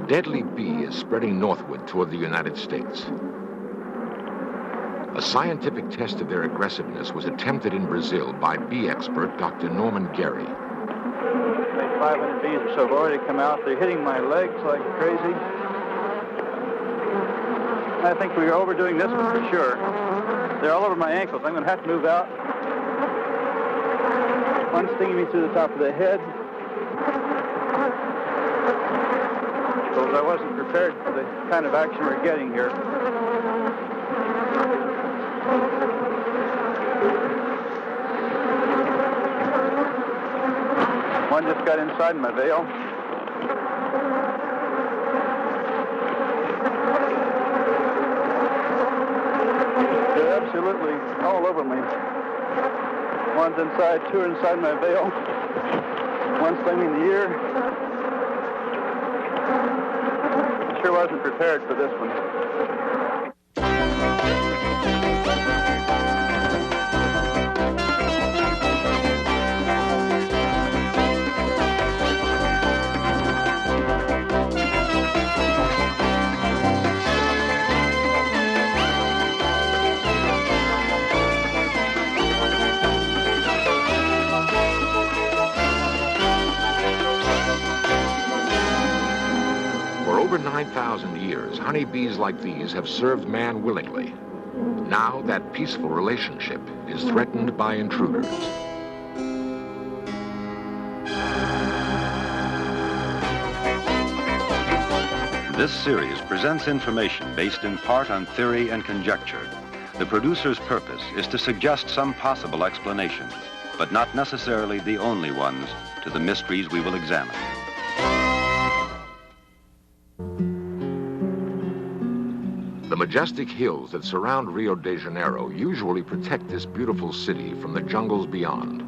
deadly bee is spreading northward toward the United States. A scientific test of their aggressiveness was attempted in Brazil by bee expert Dr. Norman Gary. 500 bees or so have already come out. They're hitting my legs like crazy. I think we are overdoing this one for sure. They're all over my ankles. I'm going to have to move out. One stinging me through the top of the head. Because I wasn't prepared for the kind of action we're getting here. One just got inside my veil. They're absolutely all over me. One's inside, two are inside my veil. One stinging the ear. Sure wasn't prepared for this one. For 9,000 years, honeybees like these have served man willingly. Now that peaceful relationship is threatened by intruders. This series presents information based in part on theory and conjecture. The producer's purpose is to suggest some possible explanations, but not necessarily the only ones, to the mysteries we will examine. The majestic hills that surround Rio de Janeiro usually protect this beautiful city from the jungles beyond.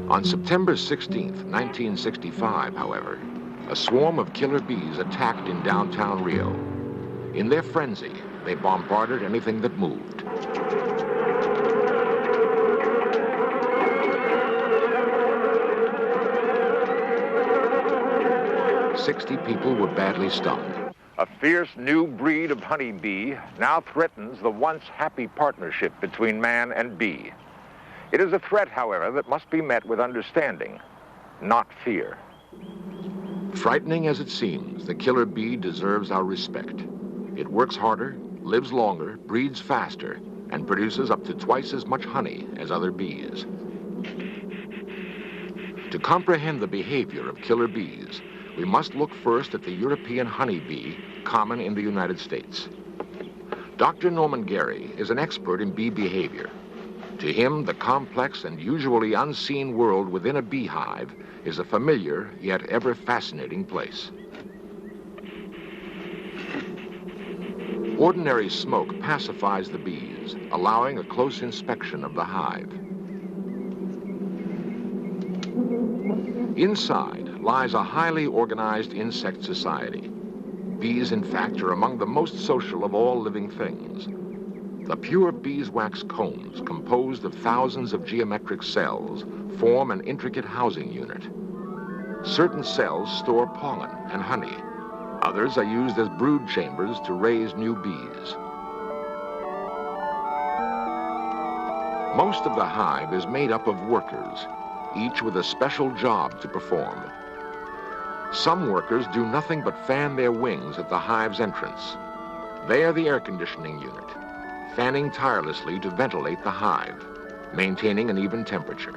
On September 16th, 1965, however, a swarm of killer bees attacked in downtown Rio. In their frenzy, they bombarded anything that moved. "60 people were badly stung. A fierce new breed of honeybee now threatens the once happy partnership between man and bee. It is a threat, however, that must be met with understanding, not fear. Frightening as it seems, the killer bee deserves our respect. It works harder, lives longer, breeds faster, and produces up to twice as much honey as other bees. To comprehend the behavior of killer bees, we must look first at the European honeybee, common in the United States. Dr. Norman Gary is an expert in bee behavior. To him, the complex and usually unseen world within a beehive is a familiar yet ever fascinating place. Ordinary smoke pacifies the bees, allowing a close inspection of the hive. Inside lies a highly organized insect society. Bees, in fact, are among the most social of all living things. The pure beeswax combs, composed of thousands of geometric cells, form an intricate housing unit. Certain cells store pollen and honey. Others are used as brood chambers to raise new bees. Most of the hive is made up of workers, each with a special job to perform. Some workers do nothing but fan their wings at the hive's entrance. They are the air conditioning unit, fanning tirelessly to ventilate the hive, maintaining an even temperature.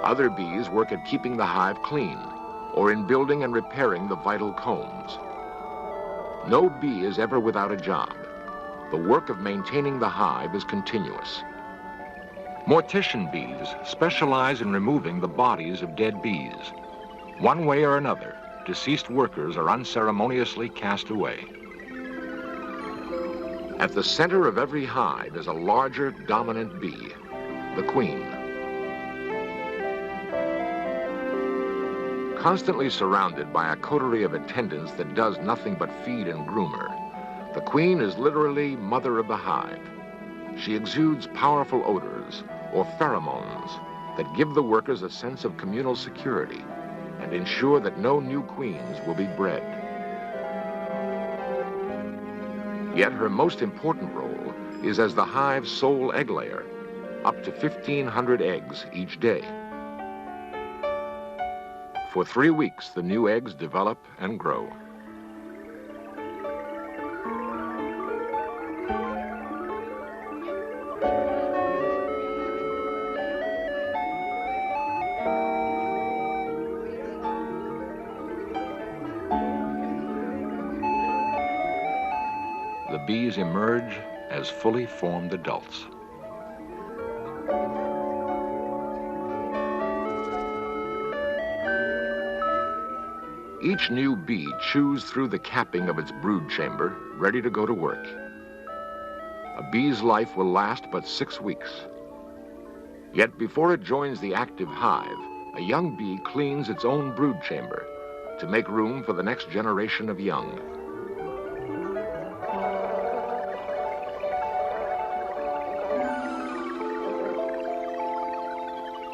Other bees work at keeping the hive clean, or in building and repairing the vital combs. No bee is ever without a job. The work of maintaining the hive is continuous. Mortician bees specialize in removing the bodies of dead bees. One way or another, deceased workers are unceremoniously cast away. At the center of every hive is a larger, dominant bee, the queen. Constantly surrounded by a coterie of attendants that does nothing but feed and groom her, the queen is literally mother of the hive. She exudes powerful odors, or pheromones, that give the workers a sense of communal security and ensure that no new queens will be bred. Yet her most important role is as the hive's sole egg layer, up to 1,500 eggs each day. For 3 weeks, the new eggs develop and grow. The bees emerge as fully formed adults. Each new bee chews through the capping of its brood chamber, ready to go to work. A bee's life will last but 6 weeks. Yet before it joins the active hive, a young bee cleans its own brood chamber to make room for the next generation of young.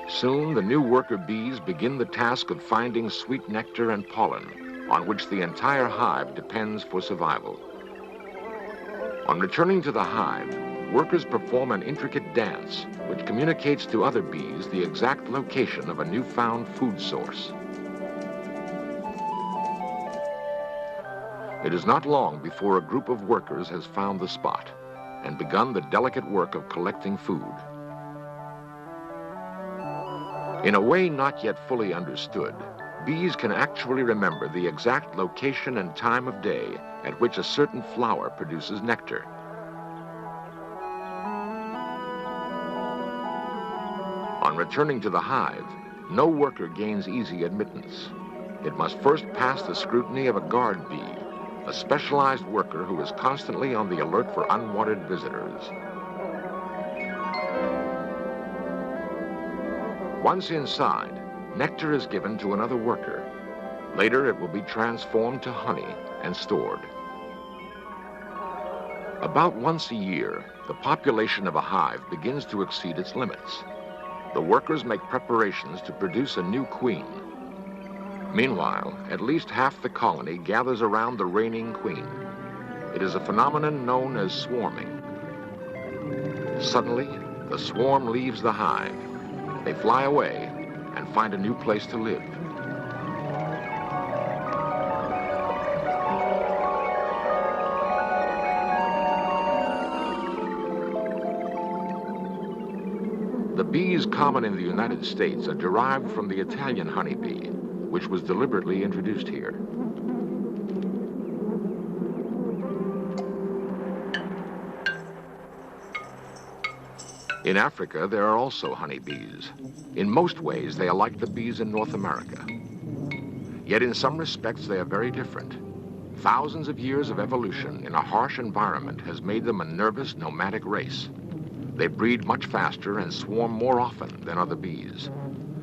Soon, the new worker bees begin the task of finding sweet nectar and pollen, on which the entire hive depends for survival. On returning to the hive, workers perform an intricate dance, which communicates to other bees the exact location of a newfound food source. It is not long before a group of workers has found the spot and begun the delicate work of collecting food. In a way not yet fully understood, bees can actually remember the exact location and time of day at which a certain flower produces nectar. On returning to the hive, no worker gains easy admittance. It must first pass the scrutiny of a guard bee, a specialized worker who is constantly on the alert for unwanted visitors. Once inside, nectar is given to another worker. Later, it will be transformed to honey and stored. About once a year, the population of a hive begins to exceed its limits. The workers make preparations to produce a new queen. Meanwhile, at least half the colony gathers around the reigning queen. It is a phenomenon known as swarming. Suddenly, the swarm leaves the hive. They fly away and find a new place to live. The bees common in the United States are derived from the Italian honeybee, which was deliberately introduced here. In Africa, there are also honeybees. In most ways, they are like the bees in North America. Yet in some respects, they are very different. Thousands of years of evolution in a harsh environment has made them a nervous, nomadic race. They breed much faster and swarm more often than other bees.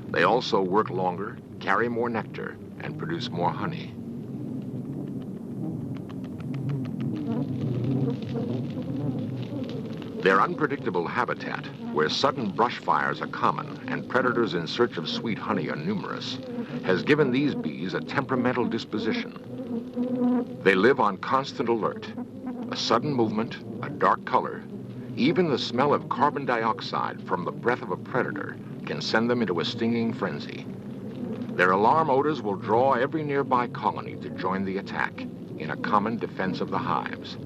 They also work longer, carry more nectar, and produce more honey. Their unpredictable habitat, where sudden brush fires are common and predators in search of sweet honey are numerous, has given these bees a temperamental disposition. They live on constant alert. A sudden movement, a dark color, even the smell of carbon dioxide from the breath of a predator can send them into a stinging frenzy. Their alarm odors will draw every nearby colony to join the attack in a common defense of the hives.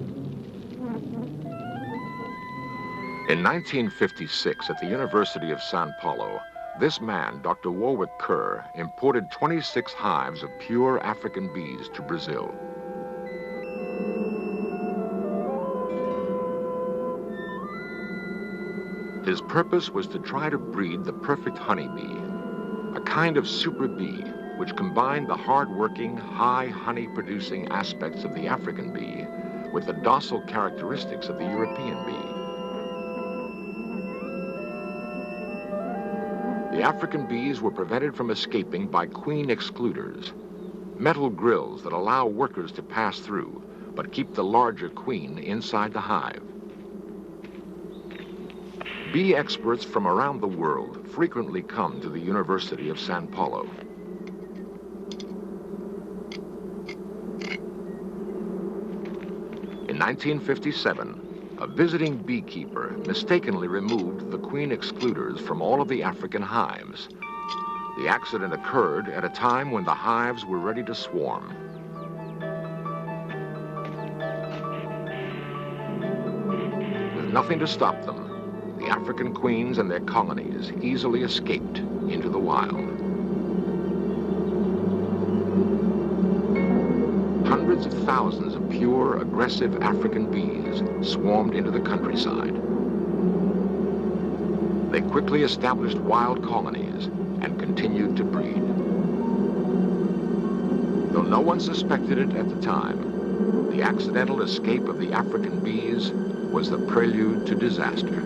In 1956, at the University of Sao Paulo, this man, Dr. Warwick Kerr, imported 26 hives of pure African bees to Brazil. His purpose was to try to breed the perfect honeybee, a kind of super bee which combined the hard-working, high honey-producing aspects of the African bee with the docile characteristics of the European bee. The African bees were prevented from escaping by queen excluders, metal grills that allow workers to pass through, but keep the larger queen inside the hive. Bee experts from around the world frequently come to the University of Sao Paulo. In 1957, a visiting beekeeper mistakenly removed the queen excluders from all of the African hives. The accident occurred at a time when the hives were ready to swarm. With nothing to stop them, the African queens and their colonies easily escaped into the wild. Hundreds of thousands of pure, aggressive African bees swarmed into the countryside. They quickly established wild colonies and continued to breed. Though no one suspected it at the time, the accidental escape of the African bees was the prelude to disaster.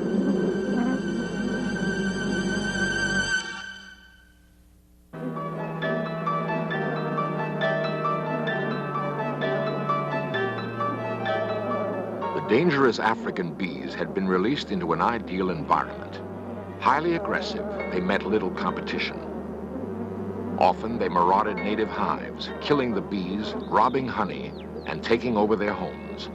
The dangerous African bees had been released into an ideal environment. Highly aggressive, they met little competition. Often they marauded native hives, killing the bees, robbing honey, and taking over their homes.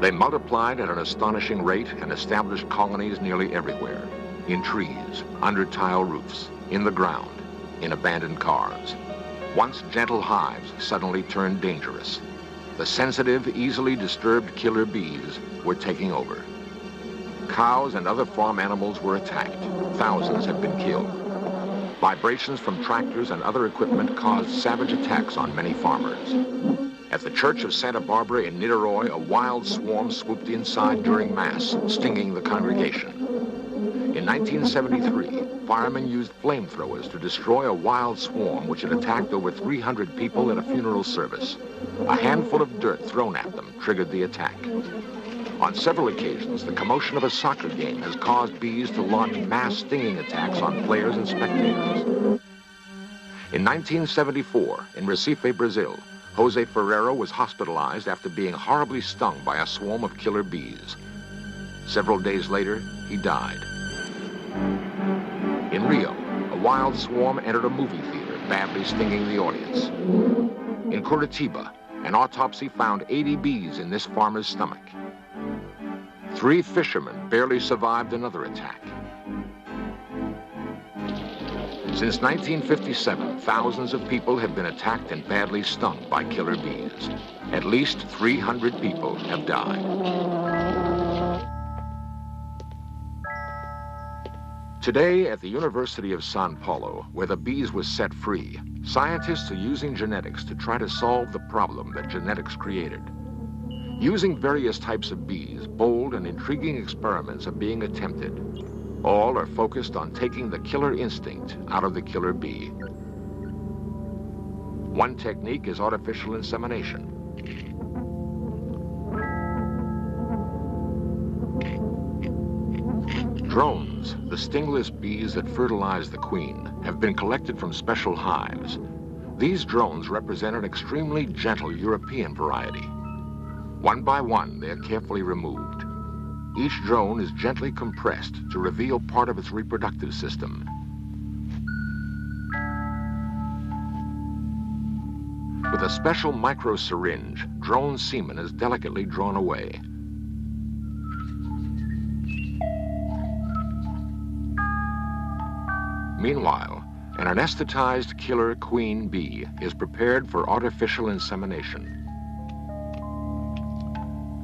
They multiplied at an astonishing rate and established colonies nearly everywhere, in trees, under tile roofs, in the ground, in abandoned cars. Once gentle hives suddenly turned dangerous. The sensitive, easily disturbed killer bees were taking over. Cows and other farm animals were attacked. Thousands had been killed. Vibrations from tractors and other equipment caused savage attacks on many farmers. At the Church of Santa Barbara in Niterói, a wild swarm swooped inside during Mass, stinging the congregation. In 1973, firemen used flamethrowers to destroy a wild swarm which had attacked over 300 people at a funeral service. A handful of dirt thrown at them triggered the attack. On several occasions, the commotion of a soccer game has caused bees to launch mass stinging attacks on players and spectators. In 1974, in Recife, Brazil, Jose Ferreiro was hospitalized after being horribly stung by a swarm of killer bees. Several days later, he died. In Rio, a wild swarm entered a movie theater, badly stinging the audience. In Curitiba, an autopsy found 80 bees in this farmer's stomach. 3 fishermen barely survived another attack. Since 1957, thousands of people have been attacked and badly stung by killer bees. At least 300 people have died. Today, at the University of Sao Paulo, where the bees were set free, scientists are using genetics to try to solve the problem that genetics created. Using various types of bees, bold and intriguing experiments are being attempted. All are focused on taking the killer instinct out of the killer bee. One technique is artificial insemination. Drones, the stingless bees that fertilize the queen, have been collected from special hives. These drones represent an extremely gentle European variety. One by one, they are carefully removed. Each drone is gently compressed to reveal part of its reproductive system. With a special micro syringe, drone semen is delicately drawn away. Meanwhile, an anesthetized killer queen bee is prepared for artificial insemination.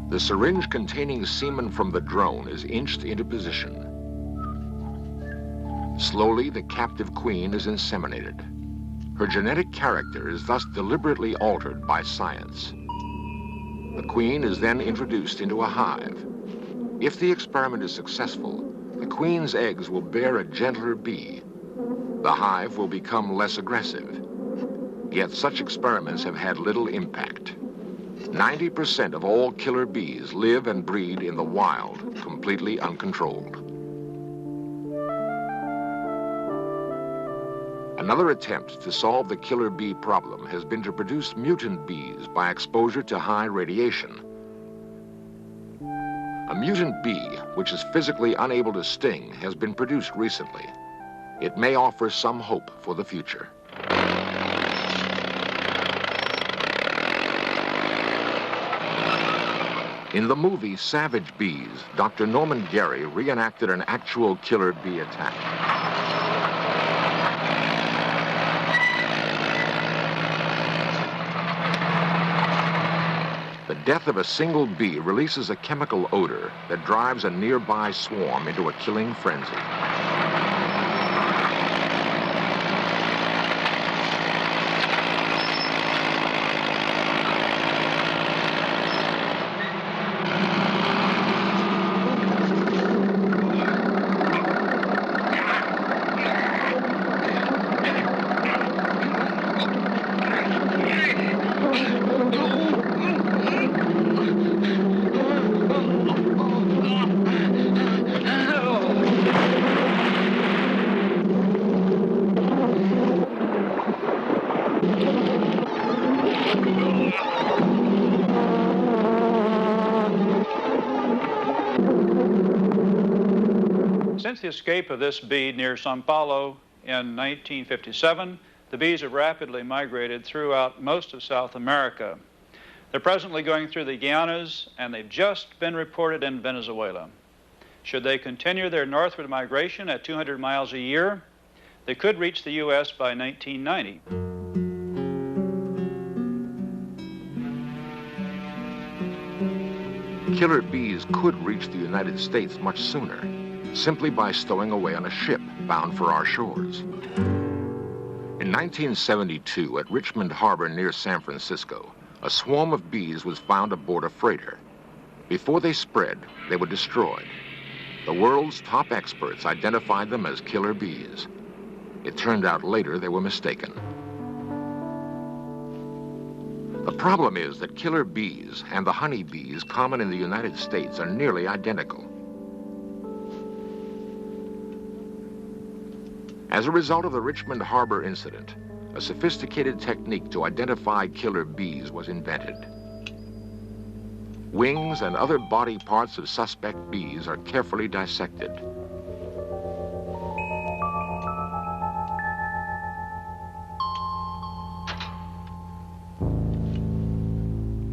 The syringe containing semen from the drone is inched into position. Slowly, the captive queen is inseminated. Her genetic character is thus deliberately altered by science. The queen is then introduced into a hive. If the experiment is successful, the queen's eggs will bear a gentler bee. The hive will become less aggressive. Yet such experiments have had little impact. 90% of all killer bees live and breed in the wild, completely uncontrolled. Another attempt to solve the killer bee problem has been to produce mutant bees by exposure to high radiation. A mutant bee, which is physically unable to sting, has been produced recently. It may offer some hope for the future. In the movie Savage Bees, Dr. Norman Gary reenacted an actual killer bee attack. The death of a single bee releases a chemical odor that drives a nearby swarm into a killing frenzy. Since the escape of this bee near Sao Paulo in 1957, the bees have rapidly migrated throughout most of South America. They're presently going through the Guianas, and they've just been reported in Venezuela. Should they continue their northward migration at 200 miles a year, they could reach the U.S. by 1990. Killer bees could reach the United States much sooner, simply by stowing away on a ship bound for our shores. In 1972, at Richmond Harbor near San Francisco, a swarm of bees was found aboard a freighter. Before they spread, they were destroyed. The world's top experts identified them as killer bees. It turned out later they were mistaken. The problem is that killer bees and the honey bees common in the United States are nearly identical. As a result of the Richmond Harbor incident, a sophisticated technique to identify killer bees was invented. Wings and other body parts of suspect bees are carefully dissected.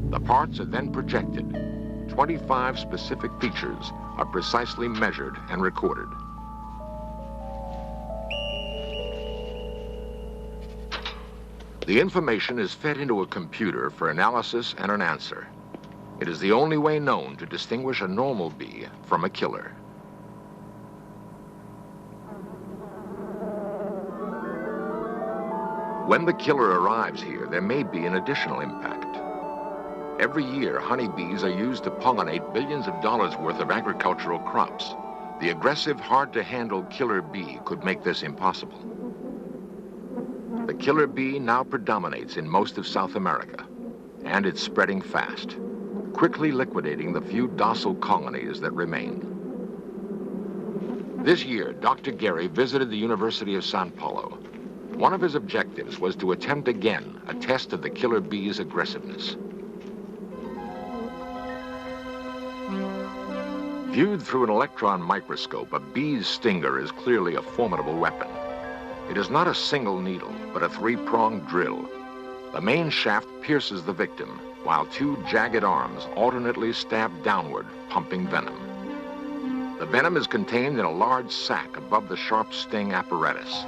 The parts are then projected. 25 specific features are precisely measured and recorded. The information is fed into a computer for analysis and an answer. It is the only way known to distinguish a normal bee from a killer. When the killer arrives here, there may be an additional impact. Every year, honeybees are used to pollinate billions of dollars worth of agricultural crops. The aggressive, hard-to-handle killer bee could make this impossible. The killer bee now predominates in most of South America, and it's spreading fast, quickly liquidating the few docile colonies that remain. This year, Dr. Gary visited the University of Sao Paulo. One of his objectives was to attempt again a test of the killer bee's aggressiveness. Viewed through an electron microscope, a bee's stinger is clearly a formidable weapon. It is not a single needle, but a three-pronged drill. The main shaft pierces the victim, while two jagged arms alternately stab downward, pumping venom. The venom is contained in a large sac above the sharp sting apparatus.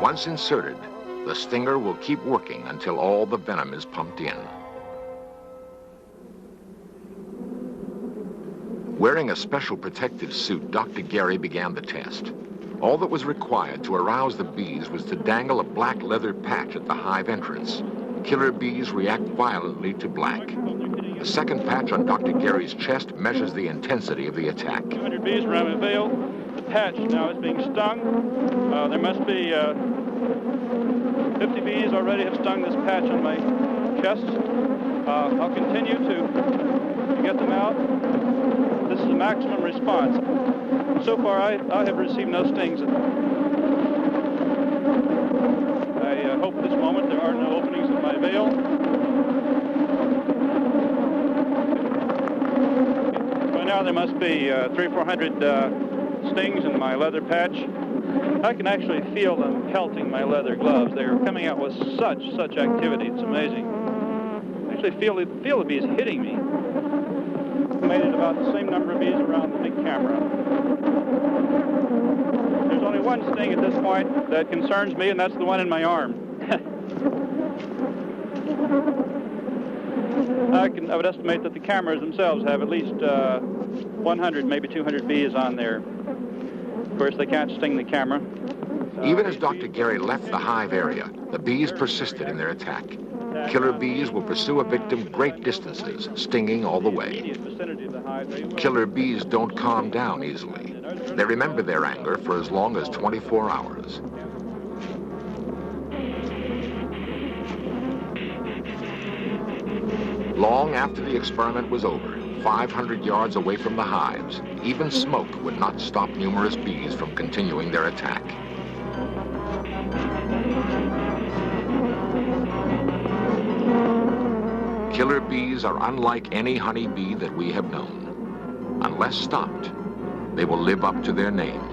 Once inserted, the stinger will keep working until all the venom is pumped in. Wearing a special protective suit, Dr. Gary began the test. All that was required to arouse the bees was to dangle a black leather patch at the hive entrance. Killer bees react violently to black. The second patch on Dr. Gary's chest measures the intensity of the attack. 200 bees around my veil. The patch now is being stung. There must be 50 bees already have stung this patch on my chest. I'll continue to get them out. This is the maximum response. So far, I have received no stings. I hope at this moment there are no openings in my veil. Now there must be 300 or 400 stings in my leather patch. I can actually feel them pelting my leather gloves. They're coming out with such activity. It's amazing. I actually feel the bees hitting me. I made it about the same number of bees around the big camera. There's only one sting at this point that concerns me, and that's the one in my arm. I would estimate that the cameras themselves have at least 100, maybe 200 bees on there. Of course, they can't sting the camera. Even as Dr. Gary left the hive area, the bees persisted in their attack. Killer bees will pursue a victim great distances, stinging all the way. Killer bees don't calm down easily. They remember their anger for as long as 24 hours. Long after the experiment was over, 500 yards away from the hives, even smoke would not stop numerous bees from continuing their attack. Killer bees are unlike any honeybee that we have known. Unless stopped, they will live up to their name.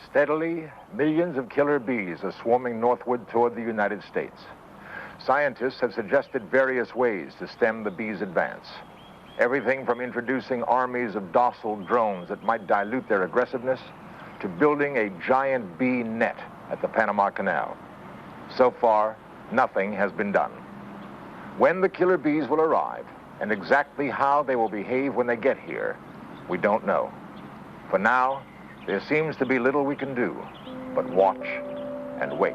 Steadily, millions of killer bees are swarming northward toward the United States. Scientists have suggested various ways to stem the bees' advance. Everything from introducing armies of docile drones that might dilute their aggressiveness to building a giant bee net at the Panama Canal. So far, nothing has been done. When the killer bees will arrive and exactly how they will behave when they get here, we don't know. For now, there seems to be little we can do but watch and wait.